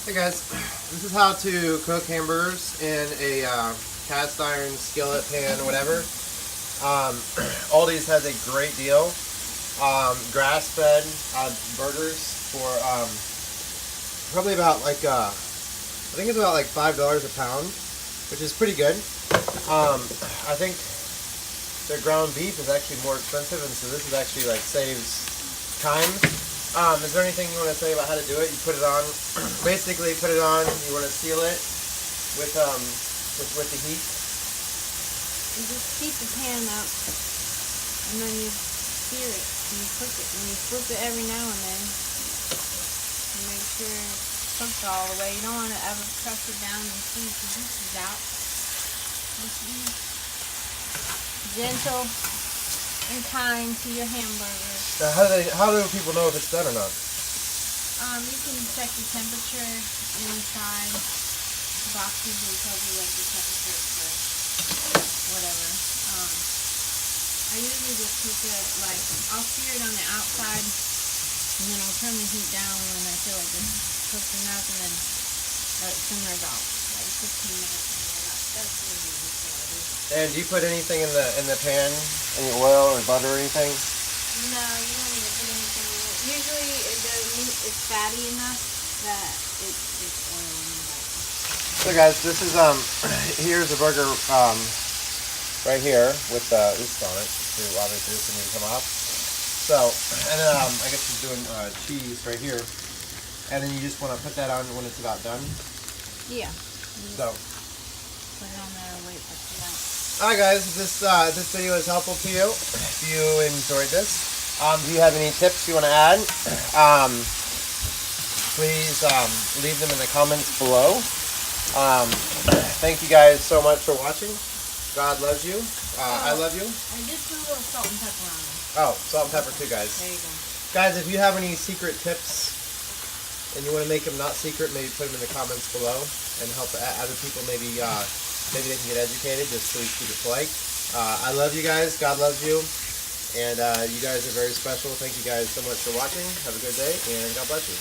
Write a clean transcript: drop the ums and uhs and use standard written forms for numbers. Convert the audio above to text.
Hey guys, this is how to cook hamburgers in a cast iron skillet pan, whatever. Aldi's has a great deal. Grass-fed burgers for probably about like I think it's about like $5 a pound, which is pretty good. I think their ground beef is actually more expensive, and so this is actually like saves time. Is there anything you want to say about how to do it? You put it on, basically put it on, you want to seal it with the heat. You just heat the pan up, and then you sear it, and you cook it, and you flip it every now and then to make sure it's cooked all the way. You don't want to ever press it down and squeeze the juices out. Just be gentle and kind to your hamburgers. Now, how do people know if it's done or not? You can check the temperature inside. The box usually tells you like the temperature for whatever. I usually just cook it like, I'll sear it on the outside, and then I'll turn the heat down when I feel like it's cooked enough, and then let it simmer about like 15 minutes, and then that's really easy for it. And do you put anything in the pan, any oil or butter or anything? No, you don't need to put anything in it. Usually the meat is fatty enough that it's oil in it. So guys, this is here's a burger right here with this on it. So obviously this will need to come off. So, and then I guess he's doing cheese right here, and then you just want to put that on when it's about done. Yeah. So. Put it on there and wait for it to out. Alright guys, if this video is helpful to you, if you enjoyed this, do you have any tips you want to add? Please leave them in the comments below. Thank you guys so much for watching. God loves you. I love you. I just put a little salt and pepper on it. Oh, salt and pepper too, guys. There you go. Guys, if you have any secret tips and you want to make them not secret, maybe put them in the comments below and help other people maybe they can get educated, just please keep it polite. I love you guys. God loves you. And you guys are very special. Thank you guys so much for watching. Have a good day, and God bless you.